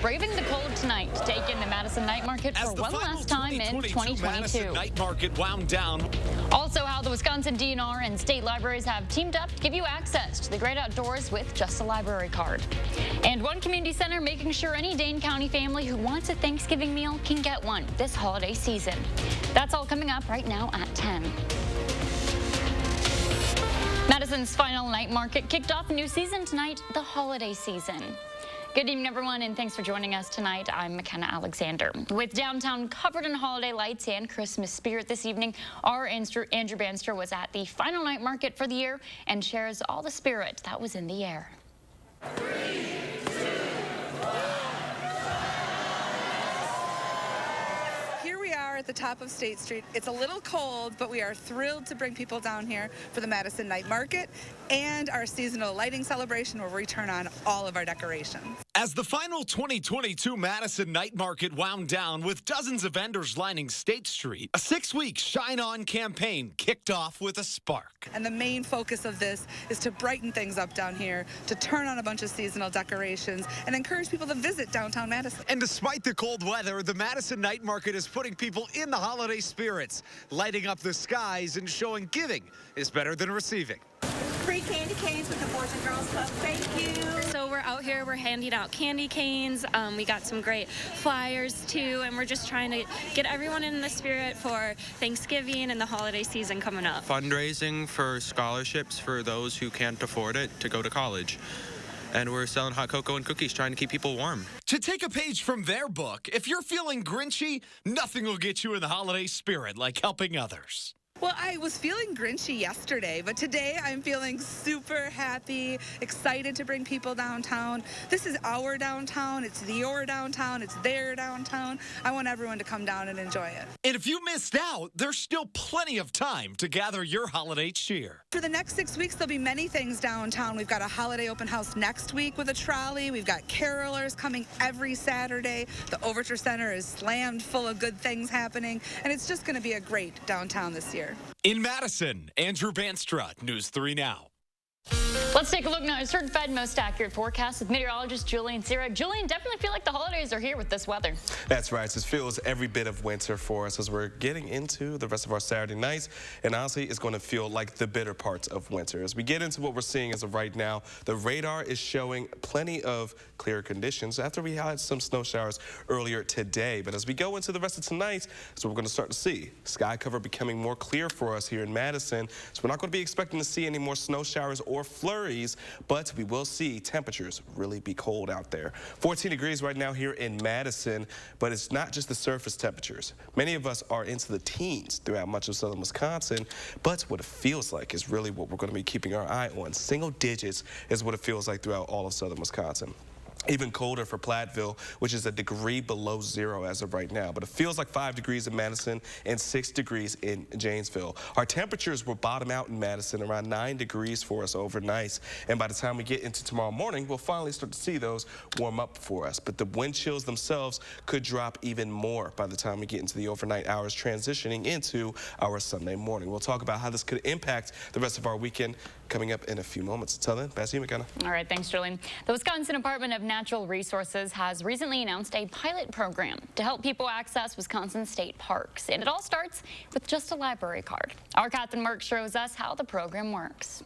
braving the cold tonight to take in the Madison night market for one last time in 2022. Madison night market wound down. Also, how the Wisconsin DNR and state libraries have teamed up to give you access to the great outdoors with just a library card. And one community center making sure any Dane County family who wants a Thanksgiving meal can get one this holiday season. That's all coming up right now at 10. Madison's final night market kicked off a new season tonight, the holiday season. Good evening, everyone, and thanks for joining us tonight. I'm McKenna Alexander. With downtown covered in holiday lights and Christmas spirit this evening, our Andrew Banster was at the final night market for the year and shares all the spirit that was in the air. 3, 2, 1. Here we are at the top of State Street. It's a little cold, but we are thrilled to bring people down here for the Madison Night Market and our seasonal lighting celebration where we turn on all of our decorations. As the final 2022 Madison night market wound down with dozens of vendors lining State Street, a 6-week Shine On campaign kicked off with a spark. And the main focus of this is to brighten things up down here, to turn on a bunch of seasonal decorations, and encourage people to visit downtown Madison. And despite the cold weather, the Madison night market is putting people in the holiday spirits, lighting up the skies and showing giving is better than receiving. Free candy canes with the Boys and Girls Club. Thank you. So we're out here, we're handing out candy canes. We got some great flyers too, and we're just trying to get everyone in the spirit for Thanksgiving and the holiday season coming up. Fundraising for scholarships for those who can't afford it to go to college. And we're selling hot cocoa and cookies, trying to keep people warm. To take a page from their book, if you're feeling grinchy, nothing will get you in the holiday spirit like helping others. Well, I was feeling grinchy yesterday, but today I'm feeling super happy, excited to bring people downtown. This is our downtown, it's your downtown, it's their downtown. I want everyone to come down and enjoy it. And if you missed out, there's still plenty of time to gather your holiday cheer. For the next 6 weeks, there'll be many things downtown. We've got a holiday open house next week with a trolley. We've got carolers coming every Saturday. The Overture Center is slammed full of good things happening, and it's just going to be a great downtown this year. In Madison, Andrew Banster, News 3 Now. Let's take a look now at certified most accurate forecast with meteorologist Julian Sierra. Julian, definitely feel like the holidays are here with this weather. That's right. It feels every bit of winter for us as we're getting into the rest of our Saturday nights. And honestly, it's going to feel like the bitter parts of winter. As we get into what we're seeing as of right now, the radar is showing plenty of clear conditions after we had some snow showers earlier today. But as we go into the rest of tonight, that's what we're going to start to see. Sky cover becoming more clear for us here in Madison. So we're not going to be expecting to see any more snow showers or flurries, but we will see temperatures really be cold out there. 14 degrees right now here in Madison, but it's not just the surface temperatures. Many of us are into the teens throughout much of southern Wisconsin, but what it feels like is really what we're going to be keeping our eye on. Single digits is what it feels like throughout all of southern Wisconsin. Even colder for Platteville, which is a degree below zero as of right now. But it feels like 5 degrees in Madison and 6 degrees in Janesville. Our temperatures will bottom out in Madison around 9 degrees for us overnight. And by the time we get into tomorrow morning, we'll finally start to see those warm up for us. But the wind chills themselves could drop even more by the time we get into the overnight hours, transitioning into our Sunday morning. We'll talk about how this could impact the rest of our weekend coming up in a few moments. Until then, back to you, McKenna. All right, thanks, Julian. The Wisconsin Department of Natural Resources has recently announced a pilot program to help people access Wisconsin state parks. And it all starts with just a library card. Our Catherine Merck shows us how the program works.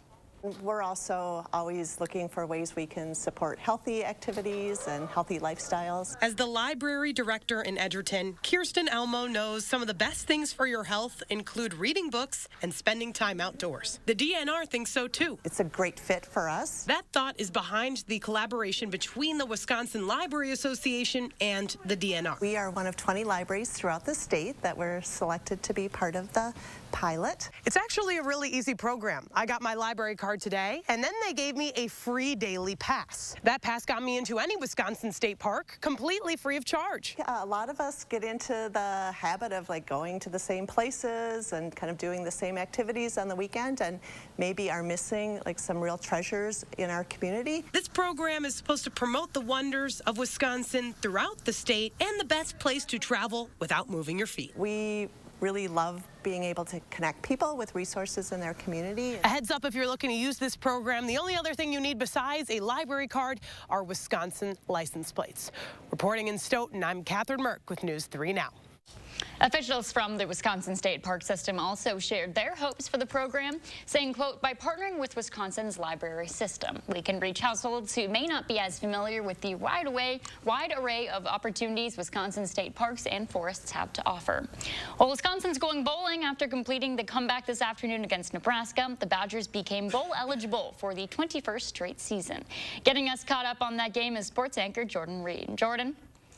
We're also always looking for ways we can support healthy activities and healthy lifestyles. As the library director in Edgerton, Kirsten Elmo knows some of the best things for your health include reading books and spending time outdoors. The DNR thinks so too. It's a great fit for us. That thought is behind the collaboration between the Wisconsin Library Association and the DNR. We are one of 20 libraries throughout the state that were selected to be part of the pilot. It's actually a really easy program. I got my library card today, and then they gave me a free daily pass. That pass got me into any Wisconsin state park completely free of charge. Yeah, a lot of us get into the habit of like going to the same places and kind of doing the same activities on the weekend and maybe are missing like some real treasures in our community. This program is supposed to promote the wonders of Wisconsin throughout the state and the best place to travel without moving your feet. We really love being able to connect people with resources in their community. A heads up if you're looking to use this program, the only other thing you need besides a library card are Wisconsin license plates. Reporting in Stoughton, I'm Catherine Merck with News 3 Now. Officials from the Wisconsin State Park System also shared their hopes for the program, saying, quote, by partnering with Wisconsin's library system, we can reach households who may not be as familiar with the wide array of opportunities Wisconsin state parks and forests have to offer. Well, Wisconsin's going bowling after completing the comeback this afternoon against Nebraska. The Badgers became bowl eligible for the 21st straight season. Getting us caught up on that game is sports anchor Jordan Reed. Jordan?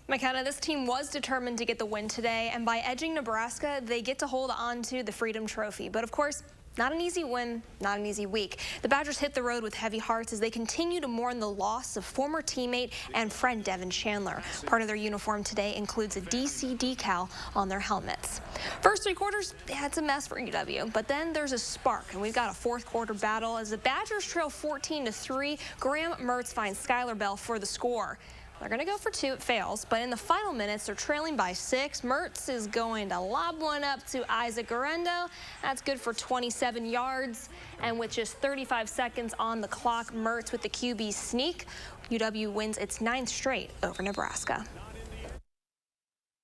McKenna, this team was determined to get the win today, and by edging Nebraska, they get to hold on to the Freedom Trophy. But of course, not an easy win, not an easy week. The Badgers hit the road with heavy hearts as they continue to mourn the loss of former teammate and friend Devin Chandler. Part of their uniform today includes a DC decal on their helmets. First three quarters, it's a mess for UW, but then there's a spark, and we've got a fourth quarter battle as the Badgers trail 14-3. Graham Mertz finds Skylar Bell for the score. They're going to go for two. It fails, but in the final minutes, they're trailing by 6. Mertz is going to lob one up to Isaac Garendo. That's good for 27 yards. And with just 35 seconds on the clock, Mertz with the QB sneak. UW wins its 9th straight over Nebraska.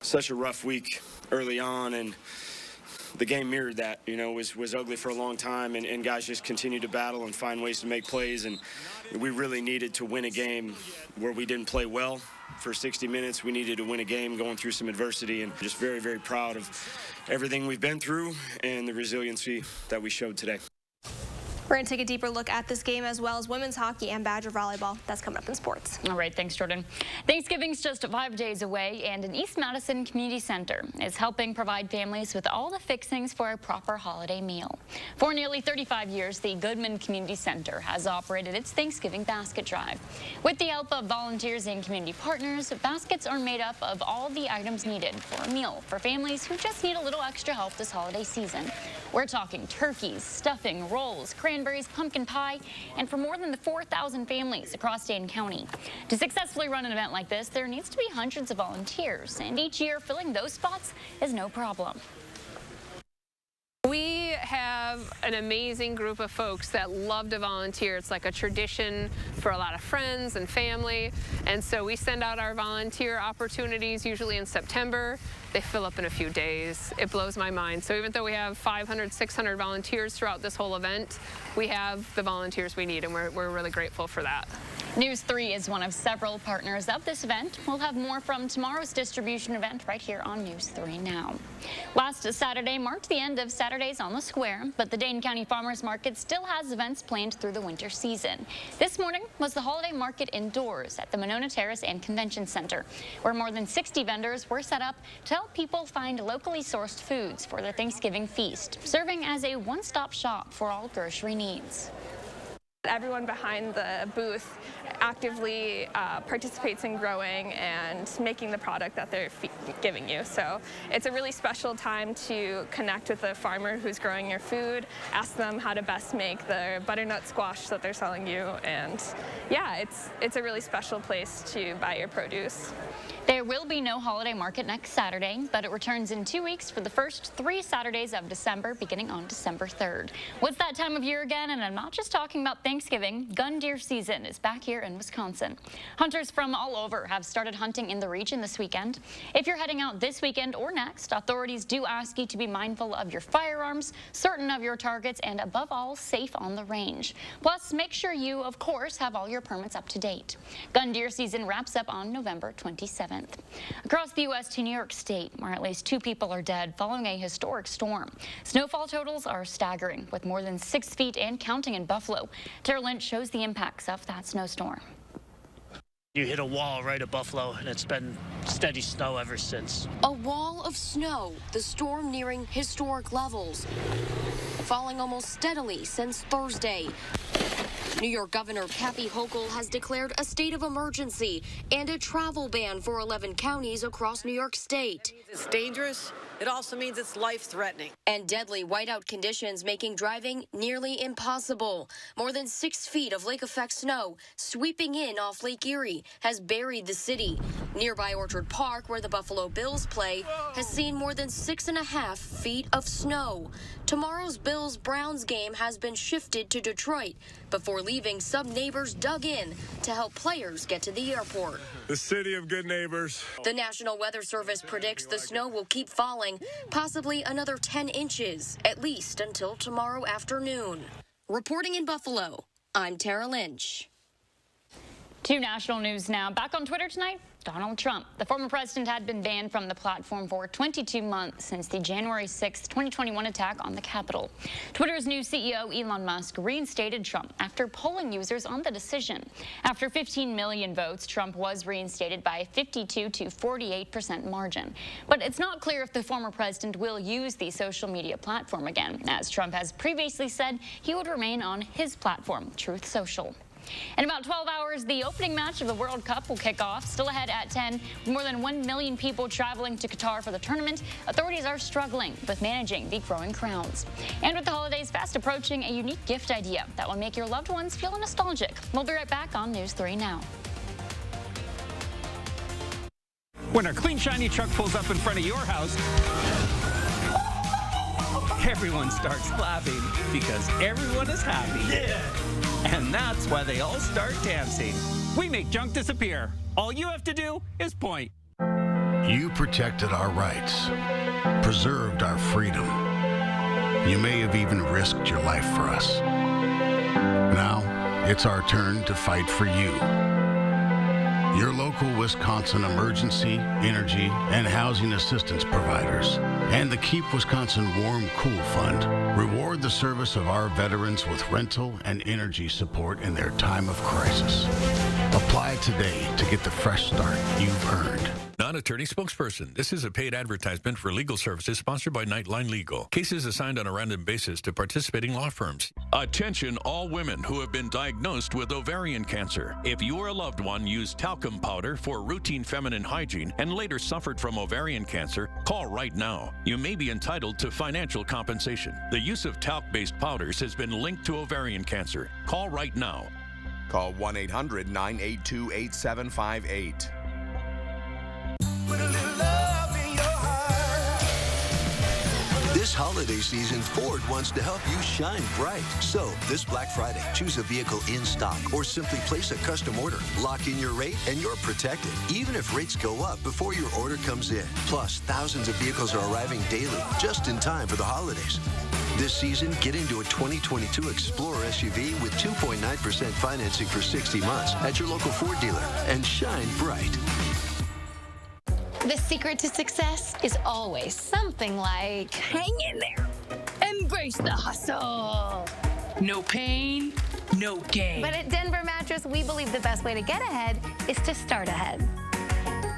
Such a rough week early on, and the game mirrored that. You know, was ugly for a long time, and guys just continued to battle and find ways to make plays, and we really needed to win a game where we didn't play well for 60 minutes. We needed to win a game going through some adversity, and just very, very proud of everything we've been through and the resiliency that we showed today. We're going to take a deeper look at this game as well as women's hockey and Badger volleyball. That's coming up in sports. All right, thanks, Jordan. Thanksgiving's just 5 days away, and an East Madison Community Center is helping provide families with all the fixings for a proper holiday meal. For nearly 35 years, the Goodman Community Center has operated its Thanksgiving basket drive. With the help of volunteers and community partners, baskets are made up of all the items needed for a meal for families who just need a little extra help this holiday season. We're talking turkeys, stuffing, rolls, cranberries, pumpkin pie, and for more than 4,000 families across Dane County. To successfully run an event like this, there needs to be hundreds of volunteers, and each year filling those spots is no problem. We have an amazing group of folks that love to volunteer. It's like a tradition for a lot of friends and family, and so we send out our volunteer opportunities usually in September. They fill up in a few days. It blows my mind. So even though we have 500, 600 volunteers throughout this whole event, we have the volunteers we need, and we're really grateful for that. News 3 is one of several partners of this event. We'll have more from tomorrow's distribution event right here on News 3 Now. Last Saturday marked the end of Saturdays on the Square, but the Dane County Farmers Market still has events planned through the winter season. This morning was the holiday market indoors at the Monona Terrace and Convention Center, where more than 60 vendors were set up to help people find locally sourced foods for their Thanksgiving feast, serving as a one-stop shop for all grocery needs. Everyone behind the booth actively participates in growing and making the product that they're giving you. So it's a really special time to connect with the farmer who's growing your food, ask them how to best make the butternut squash that they're selling you, and yeah, it's a really special place to buy your produce. There will be no holiday market next Saturday, but it returns in 2 weeks for the first 3 Saturdays of December, beginning on December 3rd. What's that time of year again? And I'm not just talking about Thanksgiving. Gun deer season is back here in Wisconsin. Hunters from all over have started hunting in the region this weekend. If you're heading out this weekend or next, authorities do ask you to be mindful of your firearms, certain of your targets, and above all, safe on the range. Plus, make sure you, of course, have all your permits up to date. Gun deer season wraps up on November 27th. Across the U.S. to New York State, where at least 2 people are dead following a historic storm. Snowfall totals are staggering, with more than 6 feet and counting in Buffalo. Tara Lynch shows the impacts of that snowstorm. You hit a wall right at Buffalo, and it's been steady snow ever since. A wall of snow, the storm nearing historic levels, falling almost steadily since Thursday. New York Governor Kathy Hochul has declared a state of emergency and a travel ban for 11 counties across New York State. It's dangerous. It also means it's life-threatening. And deadly whiteout conditions making driving nearly impossible. More than 6 feet of lake-effect snow sweeping in off Lake Erie has buried the city. Nearby Orchard Park, where the Buffalo Bills play, has seen more than 6.5 feet of snow. Tomorrow's Bills-Browns game has been shifted to Detroit. Before leaving, some neighbors dug in to help players get to the airport. The city of good neighbors. The National Weather Service predicts the snow will keep falling, possibly another 10 inches, at least until tomorrow afternoon. Reporting in Buffalo, I'm Tara Lynch. To national news now. Back on Twitter tonight, Donald Trump. The former president had been banned from the platform for 22 months since the January 6, 2021 attack on the Capitol. Twitter's new CEO, Elon Musk, reinstated Trump after polling users on the decision. After 15 million votes, Trump was reinstated by a 52 to 48% margin. But it's not clear if the former president will use the social media platform again, as Trump has previously said he would remain on his platform, Truth Social. In about 12 hours, the opening match of the World Cup will kick off. Still ahead at 10, with more than 1 million people traveling to Qatar for the tournament, authorities are struggling with managing the growing crowds. And with the holidays fast approaching, a unique gift idea that will make your loved ones feel nostalgic. We'll be right back on News 3 Now. When a clean, shiny truck pulls up in front of your house, everyone starts clapping because everyone is happy. Yeah. And that's why they all start dancing. We make junk disappear. All you have to do is point. You protected our rights, preserved our freedom. You may have even risked your life for us. Now, it's our turn to fight for you. Your local Wisconsin emergency, energy, and housing assistance providers, and the Keep Wisconsin Warm Cool Fund reward the service of our veterans with rental and energy support in their time of crisis. Apply today to get the fresh start you've earned. Non-attorney spokesperson. This is a paid advertisement for legal services sponsored by Nightline Legal. Cases assigned on a random basis to participating law firms. Attention all women who have been diagnosed with ovarian cancer. If you or a loved one used talcum powder for routine feminine hygiene and later suffered from ovarian cancer, call right now. You may be entitled to financial compensation. The use of talc-based powders has been linked to ovarian cancer. Call right now. Call 1-800-982-8758. This holiday season, Ford wants to help you shine bright. So, this Black Friday, choose a vehicle in stock or simply place a custom order. Lock in your rate and you're protected, even if rates go up before your order comes in. Plus, thousands of vehicles are arriving daily, just in time for the holidays. This season, get into a 2022 Explorer SUV with 2.9% financing for 60 months at your local Ford dealer and shine bright. The secret to success is always something like, hang in there, embrace the hustle. No pain, no gain. But at Denver Mattress, we believe the best way to get ahead is to start ahead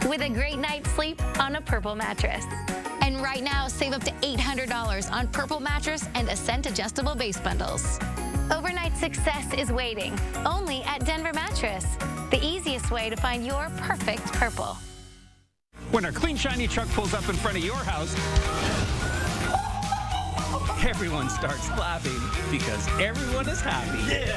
with a great night's sleep on a Purple mattress. And right now, save up to $800 on Purple mattress and Ascent adjustable base bundles. Overnight success is waiting, only at Denver Mattress, the easiest way to find your perfect Purple. When a clean, shiny truck pulls up in front of your house, everyone starts clapping because everyone is happy. Yeah.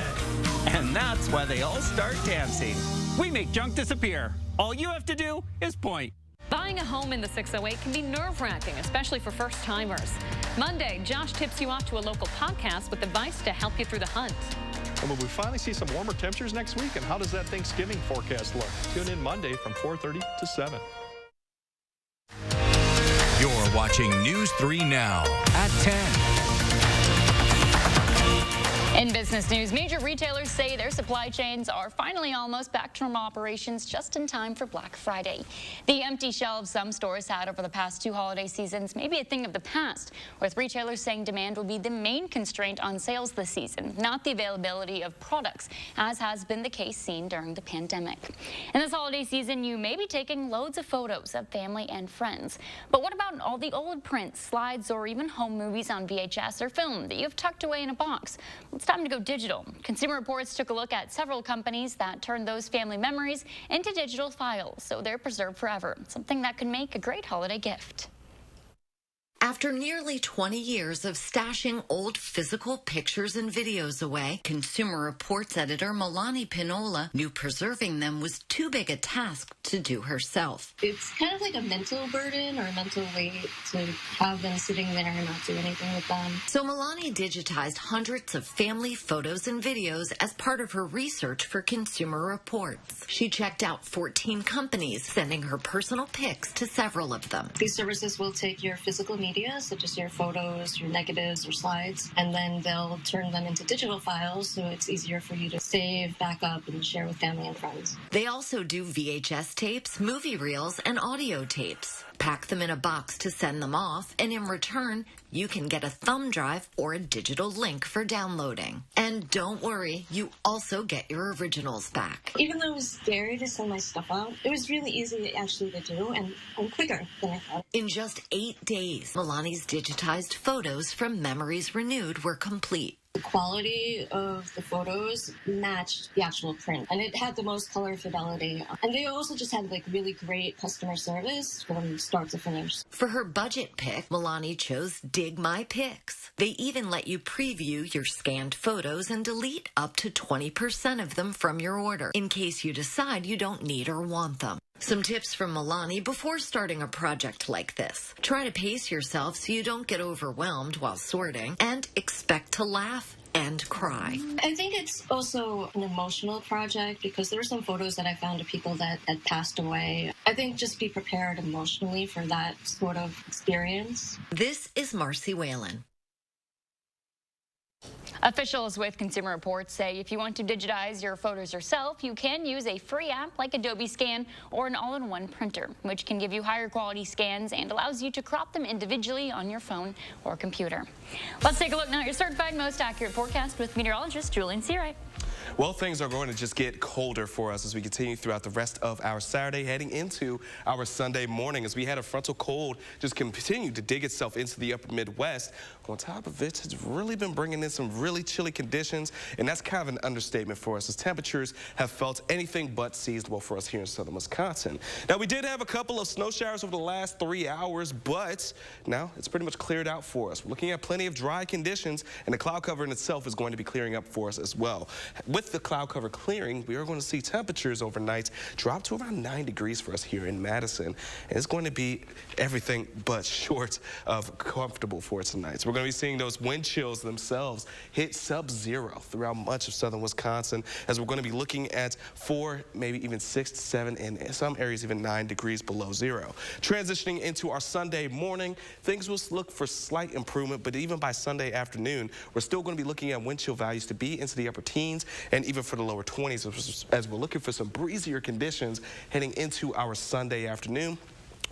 And that's why they all start dancing. We make junk disappear. All you have to do is point. Buying a home in the 608 can be nerve-wracking, especially for first-timers. Monday, Josh tips you off to a local podcast with advice to help you through the hunt. And will we finally see some warmer temperatures next week? And how does that Thanksgiving forecast look? Tune in Monday from 4:30 to 7. You're watching News 3 Now at 10. In business news, major retailers say their supply chains are finally almost back to normal operations just in time for Black Friday. The empty shelves some stores had over the past 2 holiday seasons may be a thing of the past, with retailers saying demand will be the main constraint on sales this season, not the availability of products, as has been the case seen during the pandemic. In this holiday season, you may be taking loads of photos of family and friends. But what about all the old prints, slides, or even home movies on VHS or film that you've tucked away in a box? It's time to go digital. Consumer Reports took a look at several companies that turned those family memories into digital files so they're preserved forever, something that could make a great holiday gift. After nearly 20 years of stashing old physical pictures and videos away, Consumer Reports editor Melanie Pinola knew preserving them was too big a task to do herself. It's kind of like a mental burden or a mental weight to have them sitting there and not do anything with them. So Melanie digitized hundreds of family photos and videos as part of her research for Consumer Reports. She checked out 14 companies, sending her personal pics to several of them. These services will take your physical media, such as your photos, your negatives, or slides, and then they'll turn them into digital files so it's easier for you to save, back up, and share with family and friends. They also do VHS tapes, movie reels, and audio tapes. Pack them in a box to send them off, and in return, you can get a thumb drive or a digital link for downloading. And don't worry, you also get your originals back. Even though it was scary to send my stuff out, it was really easy actually to do and quicker than I thought. In just 8 days, Melanie's digitized photos from Memories Renewed were complete. The quality of the photos matched the actual print, and it had the most color fidelity. And they also just had like really great customer service from start to finish. For her budget pick, Melanie chose Dig My Pics. They even let you preview your scanned photos and delete up to 20% of them from your order, in case you decide you don't need or want them. Some tips from Melanie before starting a project like this. Try to pace yourself so you don't get overwhelmed while sorting, and expect to laugh and cry. I think it's also an emotional project because there were some photos that I found of people that had passed away. I think just be prepared emotionally for that sort of experience. This is Marcy Whalen. Officials with Consumer Reports say if you want to digitize your photos yourself, you can use a free app like Adobe Scan or an all-in-one printer, which can give you higher quality scans and allows you to crop them individually on your phone or computer. Let's take a look now at your certified most accurate forecast with meteorologist Julian Seawright. Well, things are going to just get colder for us as we continue throughout the rest of our Saturday, heading into our Sunday morning as we had a frontal cold just continue to dig itself into the upper Midwest. On top of it, it's really been bringing in some really chilly conditions, and that's kind of an understatement for us as temperatures have felt anything but seasonable for us here in southern Wisconsin. Now, we did have a couple of snow showers over the last 3 hours, but now it's pretty much cleared out for us. We're looking at plenty of dry conditions, and the cloud cover in itself is going to be clearing up for us as well. With the cloud cover clearing, we are going to see temperatures overnight drop to around 9 degrees for us here in Madison. And it's going to be everything but short of comfortable for tonight. So we're going to be seeing those wind chills themselves hit sub-zero throughout much of southern Wisconsin, as we're going to be looking at 4, maybe even 6 to 7, and in some areas even 9 degrees below zero. Transitioning into our Sunday morning, things will look for slight improvement, but even by Sunday afternoon, we're still going to be looking at wind chill values to be into the upper teens and even for the lower 20s as we're looking for some breezier conditions heading into our Sunday afternoon,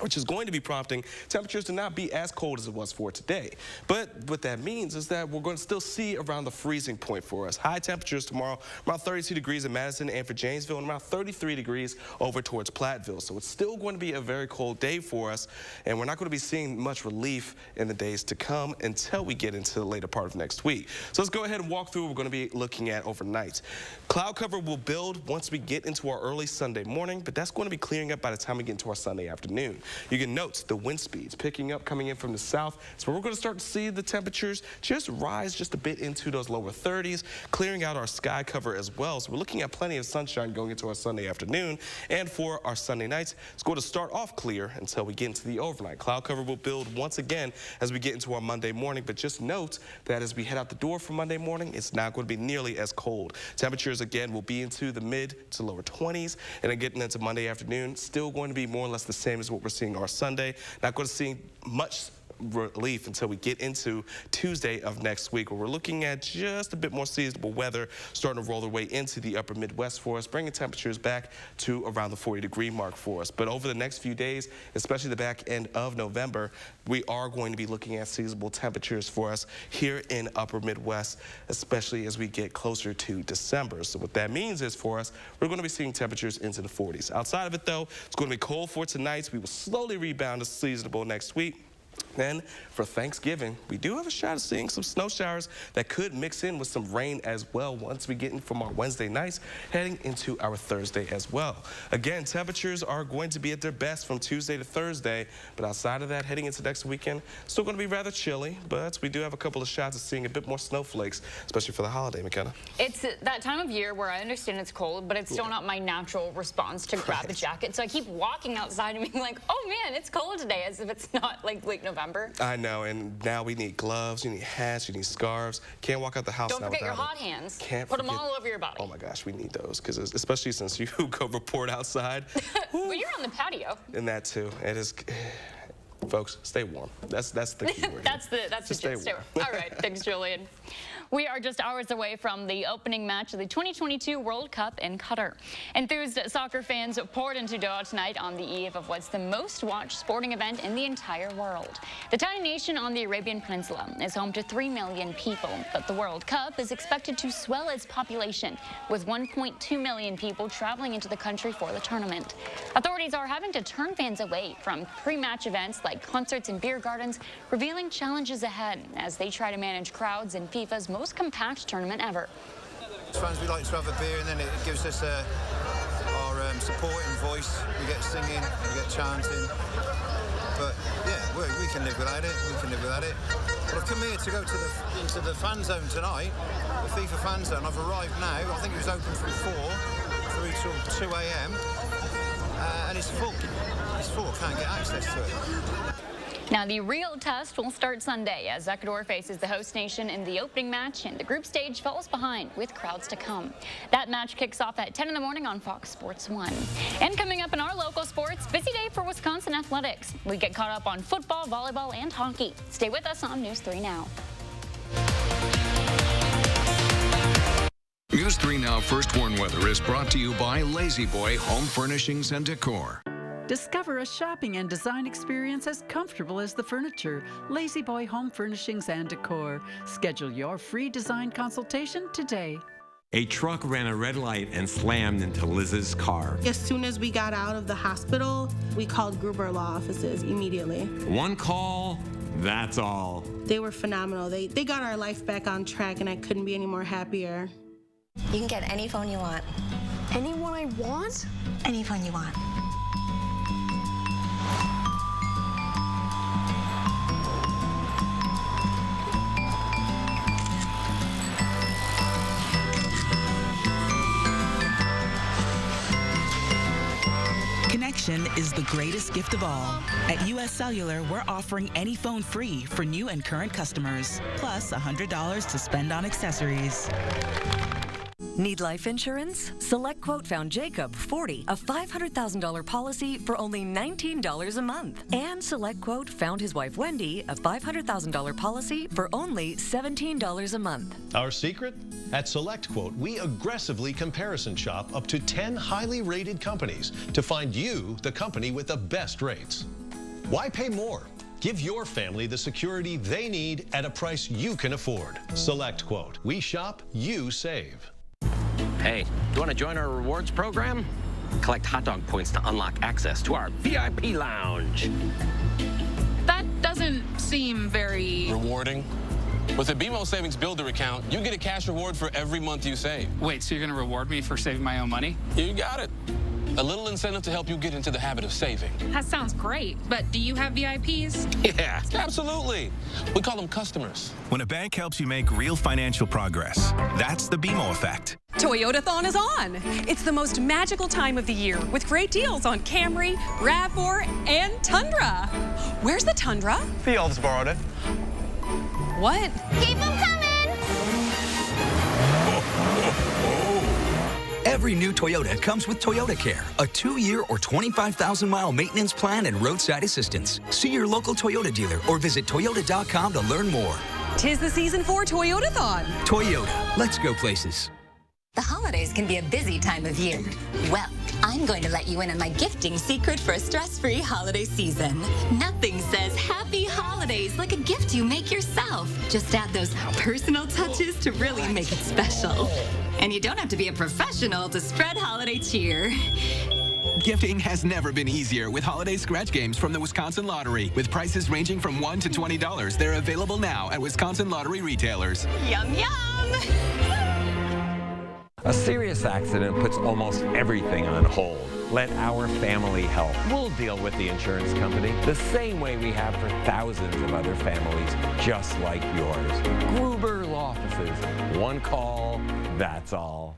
which is going to be prompting temperatures to not be as cold as it was for today. But what that means is that we're going to still see around the freezing point for us. High temperatures tomorrow, around 32 degrees in Madison and for Janesville, and around 33 degrees over towards Platteville. So it's still going to be a very cold day for us, and we're not going to be seeing much relief in the days to come until we get into the later part of next week. So let's go ahead and walk through what we're going to be looking at overnight. Cloud cover will build once we get into our early Sunday morning, but that's going to be clearing up by the time we get into our Sunday afternoon. You can note the wind speeds picking up coming in from the south. So we're going to start to see the temperatures just rise just a bit into those lower 30s, clearing out our sky cover as well. So we're looking at plenty of sunshine going into our Sunday afternoon. And for our Sunday nights, it's going to start off clear until we get into the overnight. Cloud cover will build once again as we get into our Monday morning. But just note that as we head out the door for Monday morning, it's not going to be nearly as cold. Temperatures again will be into the mid to lower 20s. And then getting into Monday afternoon, still going to be more or less the same as what we're seeing our Sunday. Not going to see much relief until we get into Tuesday of next week, where we're looking at just a bit more seasonable weather starting to roll their way into the upper Midwest for us, bringing temperatures back to around the 40-degree mark for us. But over the next few days, especially the back end of November, we are going to be looking at seasonable temperatures for us here in upper Midwest, especially as we get closer to December. So what that means is for us, we're going to be seeing temperatures into the 40s. Outside of it, though, it's going to be cold for tonight. We will slowly rebound to seasonable next week. Then for Thanksgiving, we do have a shot of seeing some snow showers that could mix in with some rain as well once we get in from our Wednesday nights heading into our Thursday as well. Again, temperatures are going to be at their best from Tuesday to Thursday, but outside of that, heading into next weekend, still going to be rather chilly, but we do have a couple of shots of seeing a bit more snowflakes, especially for the holiday, McKenna. It's that time of year where I understand it's cold, but it's still not my natural response to grab a jacket. So I keep walking outside and being like, oh man, it's cold today, as if it's not like late November. I know, and now we need gloves, you need hats, you need scarves. Can't walk out the house now Don't forget your without hot hands. Put them all over your body. Oh my gosh, we need those, because especially since you go report outside. Well, you're on the patio. And that too. It is, folks, stay warm. That's the key word. That's the gist. Stay warm. All right, thanks, Julian. We are just hours away from the opening match of the 2022 World Cup in Qatar. Enthused soccer fans poured into Doha tonight on the eve of what's the most watched sporting event in the entire world. The tiny nation on the Arabian Peninsula is home to 3 million people, but the World Cup is expected to swell its population, with 1.2 million people traveling into the country for the tournament. Authorities are having to turn fans away from pre-match events like concerts and beer gardens, revealing challenges ahead as they try to manage crowds in FIFA's most compact tournament ever. As fans, we like to have a beer, and then it gives us our supporting voice. We get singing, we get chanting. But yeah, we can live without it. We can live without it. But I've come here to go into the fan zone tonight, the FIFA fan zone. I've arrived now. I think it was open from 4 through till 2 a.m. And it's full. It's full. Can't get access to it. Now, the real test will start Sunday as Ecuador faces the host nation in the opening match, and the group stage falls behind with crowds to come. That match kicks off at 10 in the morning on Fox Sports 1. And coming up in our local sports, busy day for Wisconsin athletics. We get caught up on football, volleyball, and hockey. Stay with us on News 3 Now. News 3 Now First Warn Weather is brought to you by Lazy Boy Home Furnishings and Decor. Discover a shopping and design experience as comfortable as the furniture. Lazy Boy Home Furnishings and Decor. Schedule your free design consultation today. A truck ran a red light and slammed into Liz's car. As soon as we got out of the hospital, we called Gruber Law Offices immediately. One call, that's all. They were phenomenal. They got our life back on track, and I couldn't be any more happier. You can get any phone you want. Any one I want? Any phone you want. Connection is the greatest gift of all. At U.S. Cellular, we're offering any phone free for new and current customers, plus $100 to spend on accessories. Need life insurance? SelectQuote found Jacob, 40, a $500,000 policy for only $19 a month. And SelectQuote found his wife, Wendy, a $500,000 policy for only $17 a month. Our secret? At SelectQuote, we aggressively comparison shop up to 10 highly rated companies to find you the company with the best rates. Why pay more? Give your family the security they need at a price you can afford. SelectQuote. We shop, you save. Hey, do you want to join our rewards program? Collect hot dog points to unlock access to our VIP lounge. That doesn't seem very... rewarding. With the BMO Savings Builder account, you get a cash reward for every month you save. Wait, so you're going to reward me for saving my own money? You got it. A little incentive to help you get into the habit of saving. That sounds great, but do you have VIPs? Yeah, absolutely. We call them customers. When a bank helps you make real financial progress, that's the BMO effect. Toyotathon is on. It's the most magical time of the year with great deals on Camry, RAV4, and Tundra. Where's the Tundra? The elves borrowed it. What? Keep them coming! Every new Toyota comes with Toyota Care, a 2-year or 25,000-mile maintenance plan and roadside assistance. See your local Toyota dealer or visit Toyota.com to learn more. 'Tis the season for Toyotathon. Toyota, let's go places. The holidays can be a busy time of year. Well, I'm going to let you in on my gifting secret for a stress-free holiday season. Nothing says happy holidays like a gift you make yourself. Just add those personal touches to really make it special. And you don't have to be a professional to spread holiday cheer. Gifting has never been easier with holiday scratch games from the Wisconsin Lottery. With prices ranging from $1 to $20, they're available now at Wisconsin Lottery retailers. Yum, yum! A serious accident puts almost everything on hold. Let our family help. We'll deal with the insurance company the same way we have for thousands of other families just like yours. Gruber Law Offices. One call, that's all.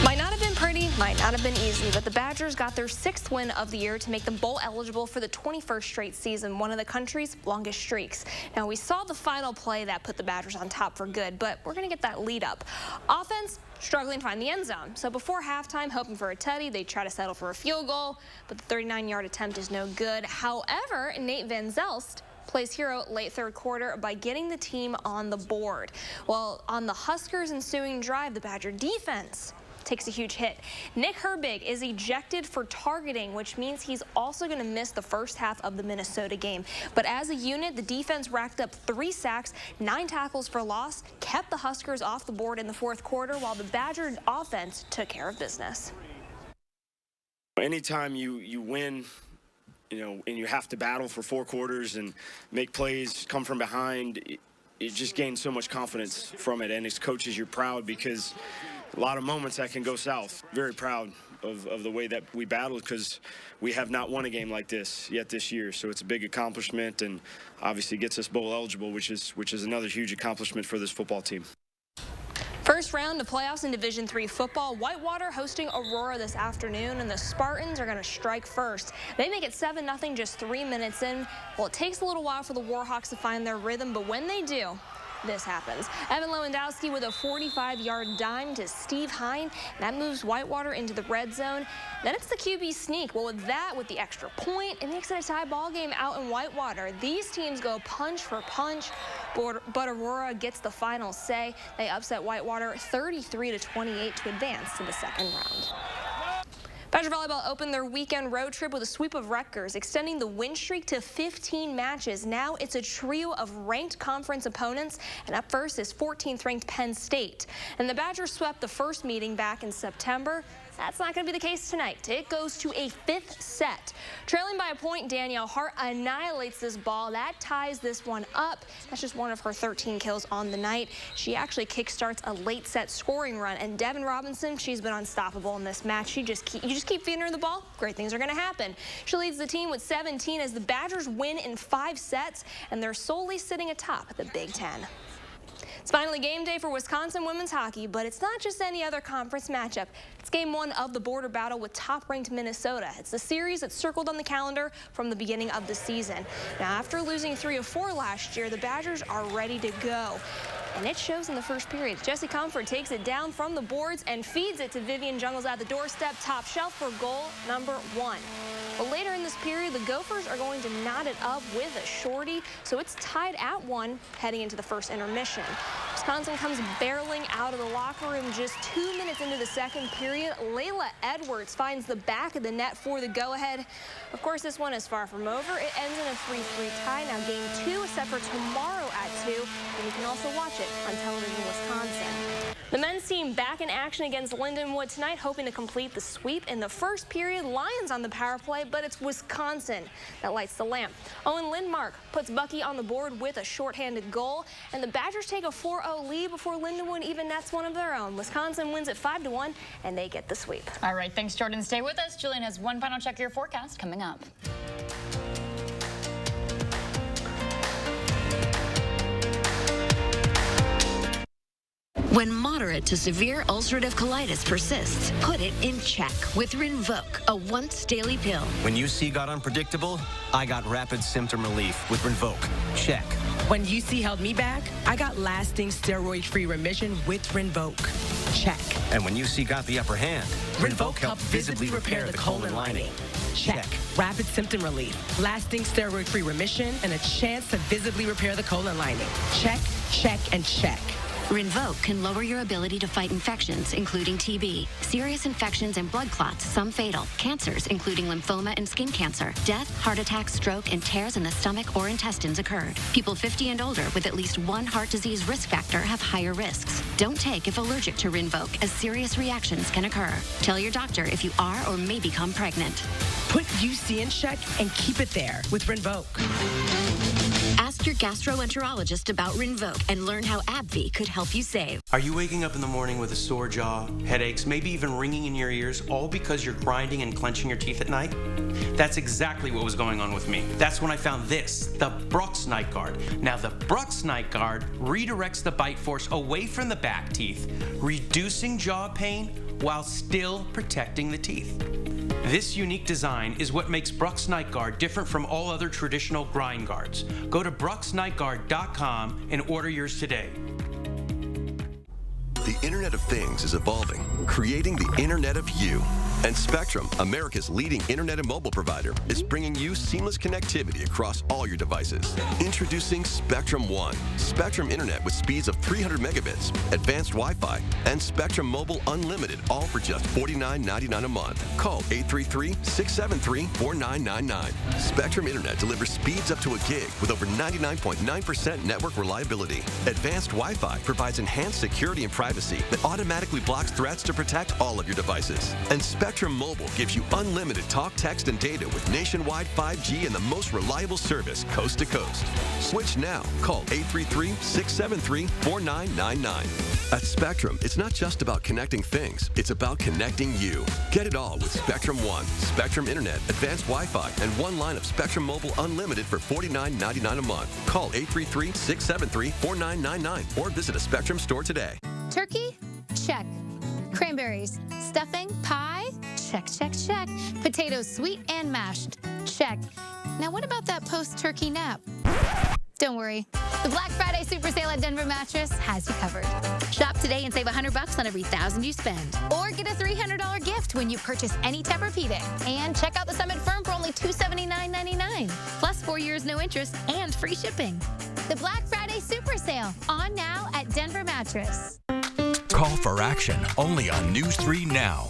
Might not have been pretty, might not have been easy, but the Badgers got their 6th win of the year to make them bowl eligible for the 21st straight season, one of the country's longest streaks. Now, we saw the final play that put the Badgers on top for good, but we're going to get that lead up. Offense struggling to find the end zone. So before halftime, hoping for a tutty, they try to settle for a field goal, but the 39-yard attempt is no good. However, Nate Van Zelst plays hero late 3rd quarter by getting the team on the board. Well, on the Huskers' ensuing drive, the Badger defense takes a huge hit. Nick Herbig is ejected for targeting, which means he's also going to miss the first half of the Minnesota game. But as a unit, the defense racked up 3 sacks, 9 tackles for loss, kept the Huskers off the board in the 4th quarter, while the Badger offense took care of business. Anytime you win, and you have to battle for 4 quarters and make plays, come from behind, it just gains so much confidence from it. And as coaches, you're proud because a lot of moments that can go south. Very proud of the way that we battled because we have not won a game like this yet this year. So it's a big accomplishment and obviously gets us bowl eligible, which is another huge accomplishment for this football team. First round of playoffs in Division III football. Whitewater hosting Aurora this afternoon, and the Spartans are going to strike first. They make it 7-0 just 3 minutes in. Well, it takes a little while for the Warhawks to find their rhythm, but when they do, this happens. Evan Lewandowski with a 45-yard dime to Steve Hine. That moves Whitewater into the red zone. Then it's the QB sneak. Well, with the extra point, it makes it a tie ball game out in Whitewater. These teams go punch for punch, but Aurora gets the final say. They upset Whitewater 33-28 to advance to the 2nd round. Badger Volleyball opened their weekend road trip with a sweep of Rutgers, extending the win streak to 15 matches. Now it's a trio of ranked conference opponents, and up first is 14th-ranked Penn State. And the Badgers swept the first meeting back in September. That's not going to be the case tonight. It goes to a 5th set. Trailing by a point, Danielle Hart annihilates this ball. That ties this one up. That's just one of her 13 kills on the night. She actually kickstarts a late set scoring run. And Devin Robinson, she's been unstoppable in this match. You just keep feeding her the ball, great things are going to happen. She leads the team with 17 as the Badgers win in 5 sets, and they're solely sitting atop the Big Ten. It's finally game day for Wisconsin women's hockey, but it's not just any other conference matchup. It's game 1 of the border battle with top-ranked Minnesota. It's the series that's circled on the calendar from the beginning of the season. Now, after losing 3 of 4 last year, the Badgers are ready to go. And it shows in the first period. Jessie Comfort takes it down from the boards and feeds it to Vivian Jungles at the doorstep, top shelf for goal number 1. But later in this period, the Gophers are going to knot it up with a shorty, so it's tied at 1 heading into the first intermission. Wisconsin comes barreling out of the locker room just 2 minutes into the 2nd period. Layla Edwards finds the back of the net for the go-ahead. Of course, this one is far from over. It ends in a 3-3 tie. Now game 2 is set for tomorrow at 2, and you can also watch it on television Wisconsin. The men's team back in action against Lindenwood tonight, hoping to complete the sweep. In the first period, Lions on the power play, but it's Wisconsin that lights the lamp. Owen Lindmark puts Bucky on the board with a shorthanded goal, and the Badgers take a 4-0 lead before Lindenwood even nets one of their own. Wisconsin wins at 5-1, and they get the sweep. All right, thanks, Jordan. Stay with us. Julian has one final check of your forecast coming up. When moderate to severe ulcerative colitis persists, put it in check with Rinvoq, a once-daily pill. When UC got unpredictable, I got rapid symptom relief with Rinvoq. Check. When UC held me back, I got lasting steroid-free remission with Rinvoq. Check. And when UC got the upper hand, Rinvoq helped visibly repair the colon lining. Check. Rapid symptom relief, lasting steroid-free remission, and a chance to visibly repair the colon lining. Check, check, and check. Rinvoq can lower your ability to fight infections, including TB, serious infections and blood clots, some fatal, cancers, including lymphoma and skin cancer, death, heart attack, stroke, and tears in the stomach or intestines occurred. People 50 and older with at least one heart disease risk factor have higher risks. Don't take if allergic to Rinvoq, as serious reactions can occur. Tell your doctor if you are or may become pregnant. Put UC in check and keep it there with Rinvoq. Ask your gastroenterologist about Rinvoq and learn how AbbVie could help you save. Are you waking up in the morning with a sore jaw, headaches, maybe even ringing in your ears, all because you're grinding and clenching your teeth at night? That's exactly what was going on with me. That's when I found this, the Brux Night Guard. Now, the Brux Night Guard redirects the bite force away from the back teeth, reducing jaw pain while still protecting the teeth. This unique design is what makes Brux Night Guard different from all other traditional grind guards. Go to bruxnightguard.com and order yours today. The Internet of Things is evolving, creating the Internet of You. And Spectrum, America's leading internet and mobile provider, is bringing you seamless connectivity across all your devices. Introducing Spectrum One, Spectrum Internet with speeds of 300 megabits, advanced Wi-Fi, and Spectrum Mobile Unlimited, all for just $49.99 a month. Call 833-673-4999. Spectrum Internet delivers speeds up to a gig with over 99.9% network reliability. Advanced Wi-Fi provides enhanced security and privacy that automatically blocks threats to protect all of your devices. And Spectrum Mobile gives you unlimited talk, text, and data with nationwide 5G and the most reliable service coast to coast. Switch now. Call 833-673-4999. At Spectrum, it's not just about connecting things. It's about connecting you. Get it all with Spectrum One, Spectrum Internet, advanced Wi-Fi, and one line of Spectrum Mobile Unlimited for $49.99 a month. Call 833-673-4999 or visit a Spectrum store today. Turkey? Check. Cranberries. Stuffing? Pie? Check, check, check. Potatoes sweet and mashed? Check. Now what about that post-turkey nap? Don't worry. The Black Friday Super Sale at Denver Mattress has you covered. Shop today and save $100 on every $1,000 you spend. Or get a $300 gift when you purchase any Tempur-Pedic. And check out the Summit Firm for only $279.99. Plus 4 years no interest and free shipping. The Black Friday Super Sale, on now at Denver Mattress. Call for action only on News 3 Now.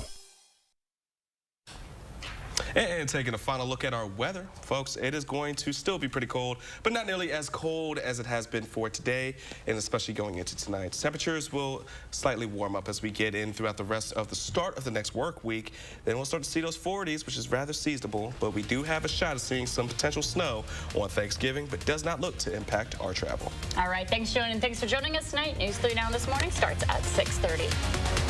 And taking a final look at our weather, folks, it is going to still be pretty cold, but not nearly as cold as it has been for today, and especially going into tonight. Temperatures will slightly warm up as we get in throughout the rest of the start of the next work week. Then we'll start to see those 40s, which is rather seasonable, but we do have a shot of seeing some potential snow on Thanksgiving, but does not look to impact our travel. All right, thanks, Joan, and thanks for joining us tonight. News 3 Now this morning starts at 6:30.